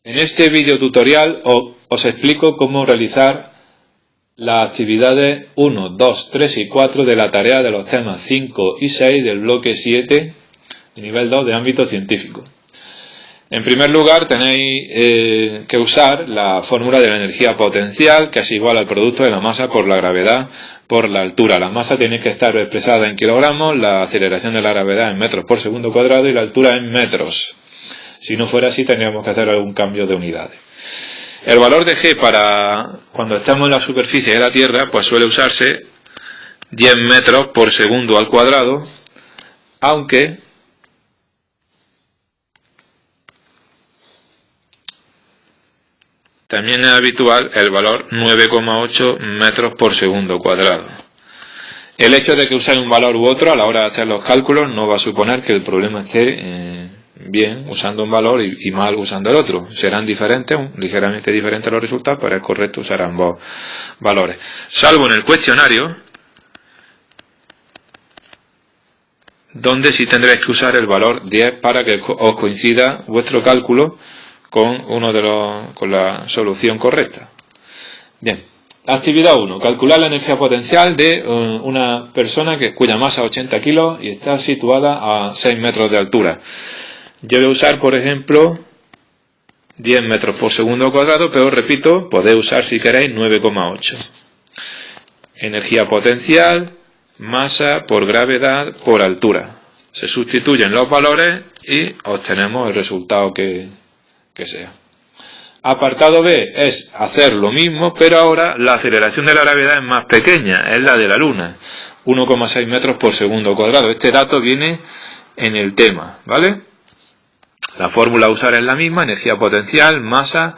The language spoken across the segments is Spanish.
En este video tutorial os explico cómo realizar las actividades 1, 2, 3 y 4 de la tarea de los temas 5 y 6 del bloque 7 de nivel 2 de ámbito científico. En primer lugar tenéis que usar la fórmula de la energía potencial, que es igual al producto de la masa por la gravedad por la altura. La masa tiene que estar expresada en kilogramos, la aceleración de la gravedad en metros por segundo cuadrado y la altura en metros. Si no fuera así, tendríamos que hacer algún cambio de unidades. El valor de G para cuando estamos en la superficie de la Tierra, pues suele usarse 10 metros por segundo al cuadrado, aunque también es habitual el valor 9,8 metros por segundo cuadrado. El hecho de que uséis un valor u otro a la hora de hacer los cálculos no va a suponer que el problema esté bien usando un valor y mal usando el otro. Serán diferentes, ligeramente diferentes los resultados, pero es correcto usar ambos valores. Salvo en el cuestionario, donde sí tendréis que usar el valor 10 para que os coincida vuestro cálculo con con la solución correcta. Bien. Actividad 1. Calcular la energía potencial de una persona cuya masa es 80 kilos y está situada a 6 metros de altura. Yo voy a usar, por ejemplo, 10 metros por segundo cuadrado, pero repito, podéis usar si queréis 9,8. Energía potencial, masa por gravedad por altura. Se sustituyen los valores y obtenemos el resultado que sea. Apartado B es hacer lo mismo, pero ahora la aceleración de la gravedad es más pequeña, es la de la Luna, 1,6 metros por segundo cuadrado. Este dato viene en el tema, ¿vale? La fórmula a usar es la misma, energía potencial, masa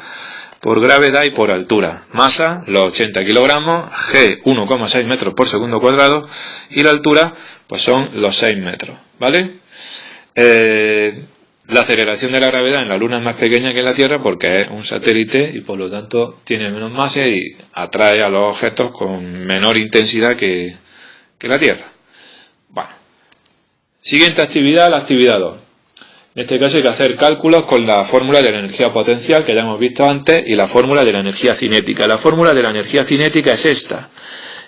por gravedad y por altura. Masa, los 80 kilogramos, G, 1,6 metros por segundo cuadrado, y la altura, pues son los 6 metros, ¿vale? La aceleración de la gravedad en la Luna es más pequeña que en la Tierra porque es un satélite y por lo tanto tiene menos masa y atrae a los objetos con menor intensidad que la Tierra. Bueno, siguiente actividad, la actividad 2. En este caso hay que hacer cálculos con la fórmula de la energía potencial que ya hemos visto antes y la fórmula de la energía cinética. La fórmula de la energía cinética es esta.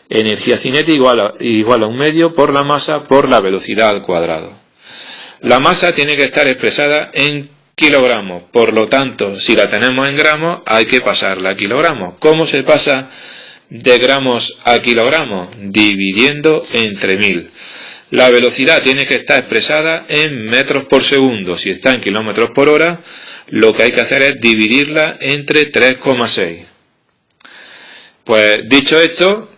Energía cinética igual a un medio por la masa por la velocidad al cuadrado. La masa tiene que estar expresada en kilogramos, por lo tanto, si la tenemos en gramos, hay que pasarla a kilogramos. ¿Cómo se pasa de gramos a kilogramos? Dividiendo entre 1000. La velocidad tiene que estar expresada en metros por segundo. Si está en kilómetros por hora, lo que hay que hacer es dividirla entre 3,6. Pues dicho esto,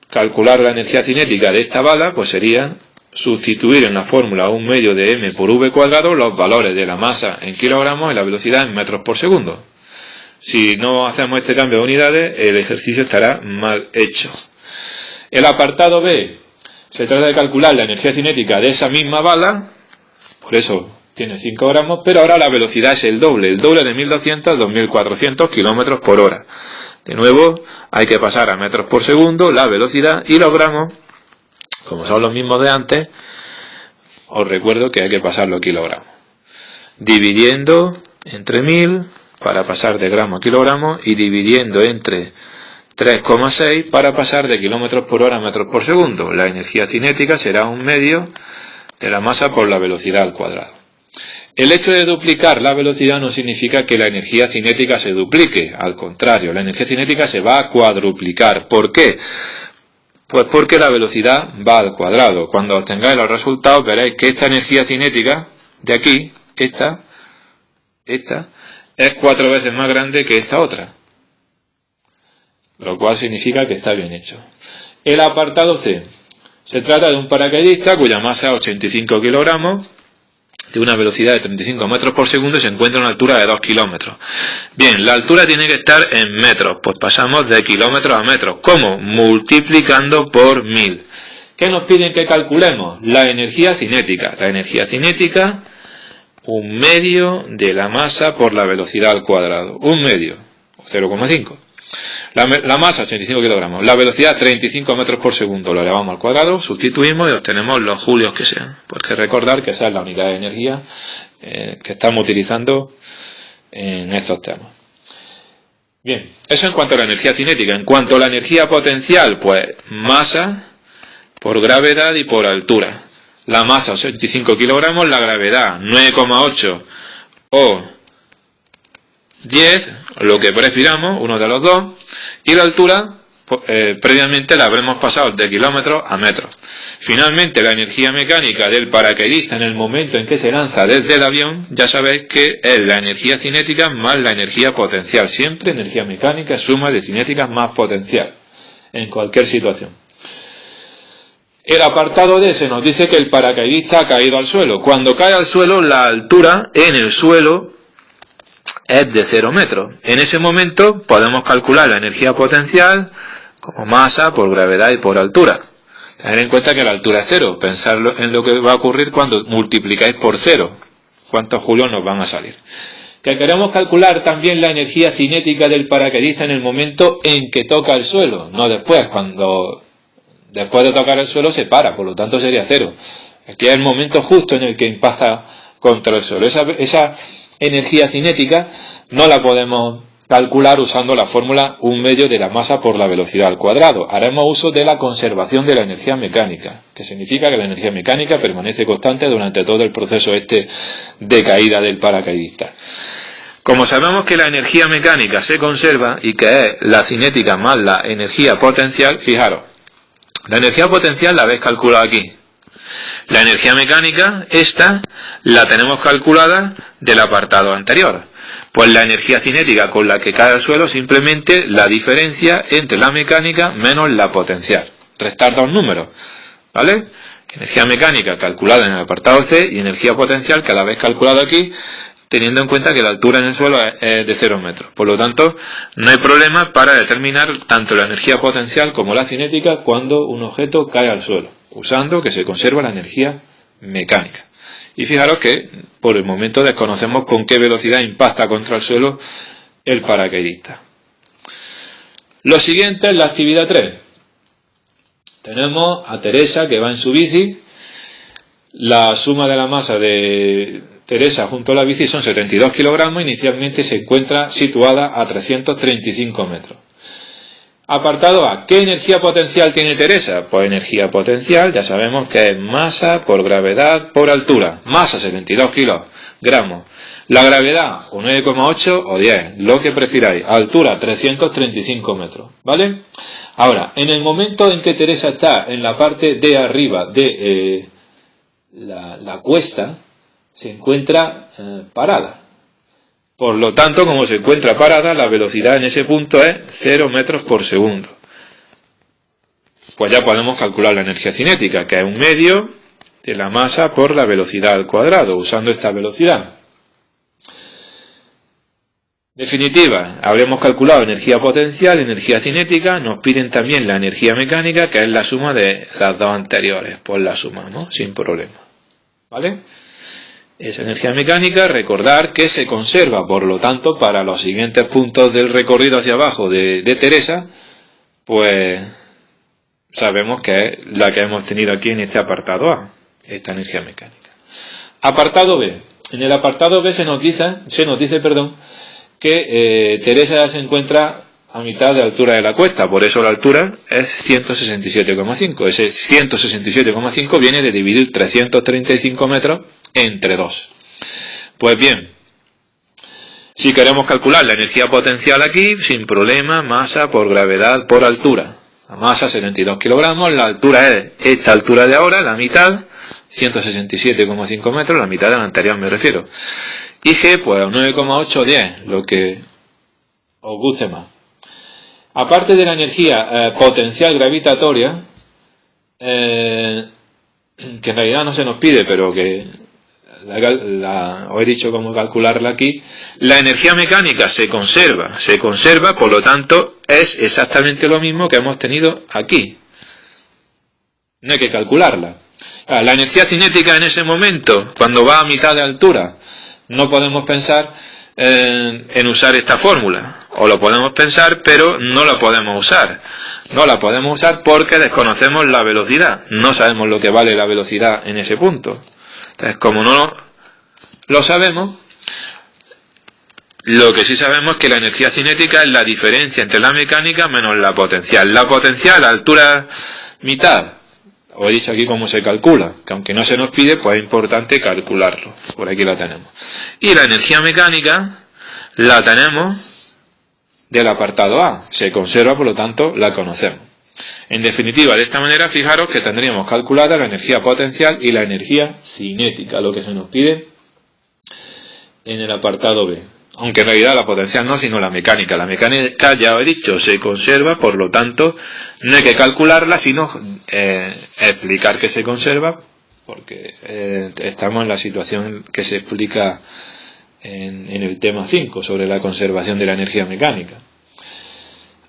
calcular la energía cinética de esta bala, pues sería sustituir en la fórmula un medio de m por v cuadrado los valores de la masa en kilogramos y la velocidad en metros por segundo. Si no hacemos este cambio de unidades, el ejercicio estará mal hecho. El apartado B se trata de calcular la energía cinética de esa misma bala, por eso tiene 5 gramos, pero ahora la velocidad es el doble de 1200 a 2400 kilómetros por hora. De nuevo, hay que pasar a metros por segundo la velocidad y los gramos, como son los mismos de antes, os recuerdo que hay que pasarlo a kilogramos. Dividiendo entre 1000 para pasar de gramo a kilogramo y dividiendo entre 3,6 para pasar de kilómetros por hora a metros por segundo. La energía cinética será un medio de la masa por la velocidad al cuadrado. El hecho de duplicar la velocidad no significa que la energía cinética se duplique. Al contrario, la energía cinética se va a cuadruplicar. ¿Por qué? Pues porque la velocidad va al cuadrado. Cuando obtengáis los resultados veréis que esta energía cinética de aquí, esta, es 4 veces más grande que esta otra. Lo cual significa que está bien hecho. El apartado C. Se trata de un paracaidista cuya masa es 85 kilogramos, de una velocidad de 35 metros por segundo y se encuentra a una altura de 2 kilómetros. Bien, la altura tiene que estar en metros, pues pasamos de kilómetros a metros. ¿Cómo? Multiplicando por 1000. ¿Qué nos piden que calculemos? La energía cinética. La energía cinética, un medio de la masa por la velocidad al cuadrado. Un medio, 0,5. La masa, 85 kilogramos. La velocidad, 35 metros por segundo. Lo elevamos al cuadrado, sustituimos y obtenemos los julios que sean. Porque recordar que esa es la unidad de energía que estamos utilizando en estos temas. Bien, eso en cuanto a la energía cinética. En cuanto a la energía potencial, pues masa por gravedad y por altura. La masa 85 kilogramos, la gravedad 9,8 o 10, lo que prefiramos, uno de los dos, y la altura previamente la habremos pasado de kilómetros a metros. Finalmente, la energía mecánica del paracaidista en el momento en que se lanza desde el avión, ya sabéis que es la energía cinética más la energía potencial. Siempre energía mecánica es suma de cinética más potencial, en cualquier situación. El apartado D se nos dice que el paracaidista ha caído al suelo. Cuando cae al suelo, la altura en el suelo es de 0 metros. En ese momento podemos calcular la energía potencial como masa por gravedad y por altura. Tener en cuenta que la altura es 0. Pensar en lo que va a ocurrir cuando multiplicáis por 0. ¿Cuántos julios nos van a salir? Que queremos calcular también la energía cinética del paracaidista en el momento en que toca el suelo, no después. Después de tocar el suelo se para, por lo tanto sería 0. Aquí es el momento justo en el que impacta contra el suelo. Esa energía cinética no la podemos calcular usando la fórmula 1/2 de la masa por la velocidad al cuadrado. Haremos uso de la conservación de la energía mecánica, que significa que la energía mecánica permanece constante durante todo el proceso de caída del paracaidista. Como sabemos que la energía mecánica se conserva y que es la cinética más la energía potencial, fijaros, la energía potencial la habéis calculado aquí. La energía mecánica, esta, la tenemos calculada del apartado anterior. Pues la energía cinética con la que cae al suelo, simplemente la diferencia entre la mecánica menos la potencial. Restar dos números, ¿vale? Energía mecánica calculada en el apartado C y energía potencial que la habéis calculado aquí, teniendo en cuenta que la altura en el suelo es de 0 metros. Por lo tanto, no hay problema para determinar tanto la energía potencial como la cinética cuando un objeto cae al suelo, usando que se conserva la energía mecánica. Y fijaros que por el momento desconocemos con qué velocidad impacta contra el suelo el paracaidista. Lo siguiente es la actividad 3. Tenemos a Teresa que va en su bici. La suma de la masa de Teresa junto a la bici son 72 kilogramos. Inicialmente se encuentra situada a 335 metros. Apartado A. ¿Qué energía potencial tiene Teresa? Pues energía potencial, ya sabemos que es masa por gravedad por altura. Masa 72 kilogramos. La gravedad o 9,8 o 10, lo que prefiráis. Altura 335 metros. ¿Vale? Ahora, en el momento en que Teresa está en la parte de arriba de la cuesta, se encuentra parada. Por lo tanto, como se encuentra parada, la velocidad en ese punto es 0 metros por segundo. Pues ya podemos calcular la energía cinética, que es 1/2 de la masa por la velocidad al cuadrado, usando esta velocidad. Definitiva, habremos calculado energía potencial, energía cinética, nos piden también la energía mecánica, que es la suma de las dos anteriores, pues la sumamos sin problema. ¿Vale? Esa energía mecánica, recordar que se conserva, por lo tanto, para los siguientes puntos del recorrido hacia abajo de Teresa, pues sabemos que es la que hemos tenido aquí en este apartado A, esta energía mecánica. Apartado B. En el apartado B se nos dice que Teresa se encuentra a mitad de altura de la cuesta, por eso la altura es 167,5. Ese 167,5 viene de dividir 335 metros entre 2. Pues bien, si queremos calcular la energía potencial aquí, sin problema, masa por gravedad por altura. La masa 72 kilogramos, la altura es esta altura de ahora, la mitad, 167,5 metros, la mitad de la anterior me refiero. Y G, pues 9,8 10, lo que os guste más. Aparte de la energía potencial gravitatoria, que en realidad no se nos pide, pero que os he dicho cómo calcularla aquí, la energía mecánica se conserva, por lo tanto es exactamente lo mismo que hemos tenido aquí. No hay que calcularla. La energía cinética en ese momento, cuando va a mitad de altura, no podemos pensar en usar esta fórmula, o lo podemos pensar pero no la podemos usar. No la podemos usar porque desconocemos la velocidad, no sabemos lo que vale la velocidad en ese punto. Entonces, como no lo sabemos, Lo que sí sabemos es que la energía cinética es la diferencia entre la mecánica menos la potencial. La potencial a altura mitad, os he dicho aquí cómo se calcula, que aunque no se nos pide, pues es importante calcularlo. Por aquí la tenemos. Y la energía mecánica la tenemos del apartado A. Se conserva, por lo tanto, la conocemos. En definitiva, de esta manera, fijaros que tendríamos calculada la energía potencial y la energía cinética, lo que se nos pide en el apartado B. Aunque en realidad la potencial no, sino la mecánica. La mecánica, ya os he dicho, se conserva, por lo tanto, no hay que calcularla, sino explicar que se conserva, porque estamos en la situación que se explica en el tema 5, sobre la conservación de la energía mecánica.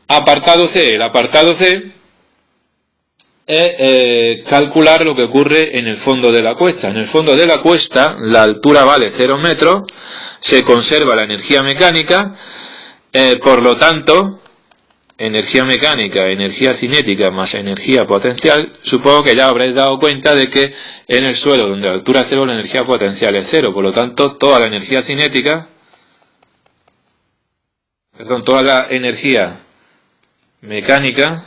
Apartado C. El apartado C es calcular lo que ocurre en el fondo de la cuesta. En el fondo de la cuesta, la altura vale 0 metros, se conserva la energía mecánica, por lo tanto, energía mecánica, energía cinética más energía potencial, supongo que ya habréis dado cuenta de que en el suelo, donde la altura es 0, la energía potencial es 0, por lo tanto, toda la energía cinética, toda la energía mecánica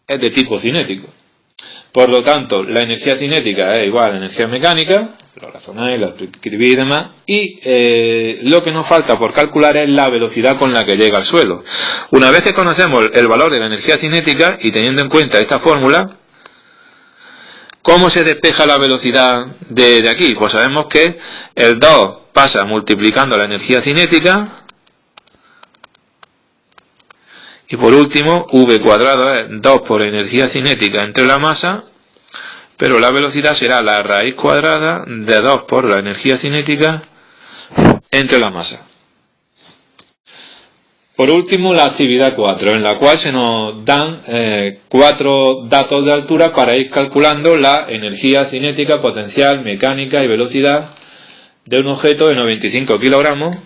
es de tipo cinético. Por lo tanto, la energía cinética es igual a la energía mecánica, lo razonáis, lo escribís y demás, y lo que nos falta por calcular es la velocidad con la que llega al suelo. Una vez que conocemos el valor de la energía cinética, y teniendo en cuenta esta fórmula, ¿cómo se despeja la velocidad de aquí? Pues sabemos que el 2 pasa multiplicando la energía cinética, y por último, v cuadrado es 2 por energía cinética entre la masa, pero la velocidad será la raíz cuadrada de 2 por la energía cinética entre la masa. Por último, la actividad 4, en la cual se nos dan 4 datos de altura para ir calculando la energía cinética, potencial, mecánica y velocidad de un objeto de 95 kilogramos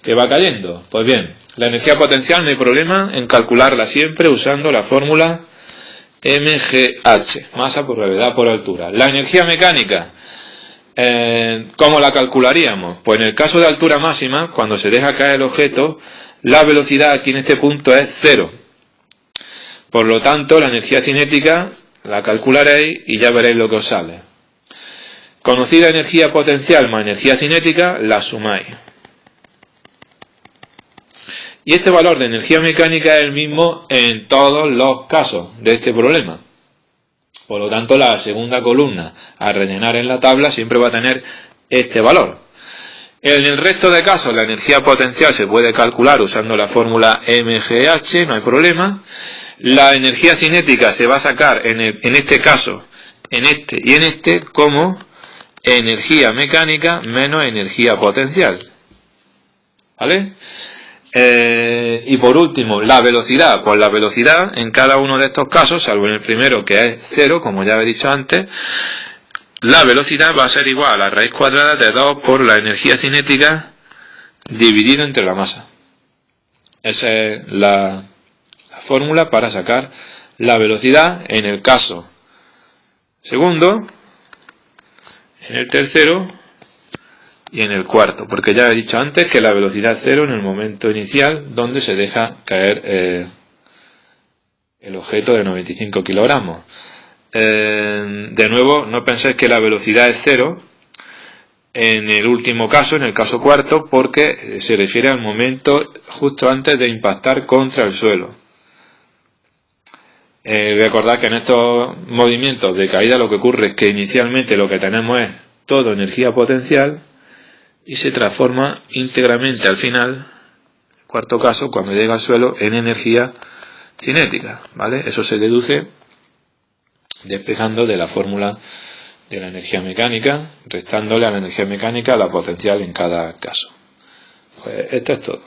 que va cayendo. Pues bien, la energía potencial no hay problema en calcularla siempre usando la fórmula MGH, masa por gravedad por altura. La energía mecánica, ¿cómo la calcularíamos? Pues en el caso de altura máxima, cuando se deja caer el objeto, la velocidad aquí en este punto es 0. Por lo tanto, la energía cinética la calcularéis y ya veréis lo que os sale. Conocida energía potencial más energía cinética, la sumáis. Y este valor de energía mecánica es el mismo en todos los casos de este problema. Por lo tanto, la segunda columna a rellenar en la tabla siempre va a tener este valor. En el resto de casos, la energía potencial se puede calcular usando la fórmula MGH, no hay problema. La energía cinética se va a sacar en este caso, en este y en este, como energía mecánica menos energía potencial. ¿Vale? Y por último, la velocidad. Pues la velocidad en cada uno de estos casos, salvo en el primero que es 0, como ya he dicho antes, la velocidad va a ser igual a la raíz cuadrada de 2 por la energía cinética dividido entre la masa. Esa es la fórmula para sacar la velocidad en el caso segundo, en el tercero y en el cuarto, porque ya he dicho antes que la velocidad es 0 en el momento inicial donde se deja caer el objeto de 95 kilogramos. De nuevo, no penséis que la velocidad es 0 en el último caso, en el caso cuarto, porque se refiere al momento justo antes de impactar contra el suelo. Recordad que en estos movimientos de caída lo que ocurre es que inicialmente lo que tenemos es todo energía potencial y se transforma íntegramente al final, el cuarto caso, cuando llega al suelo, en energía cinética, ¿vale? Eso se deduce despejando de la fórmula de la energía mecánica, restándole a la energía mecánica la potencial en cada caso. Pues esto es todo.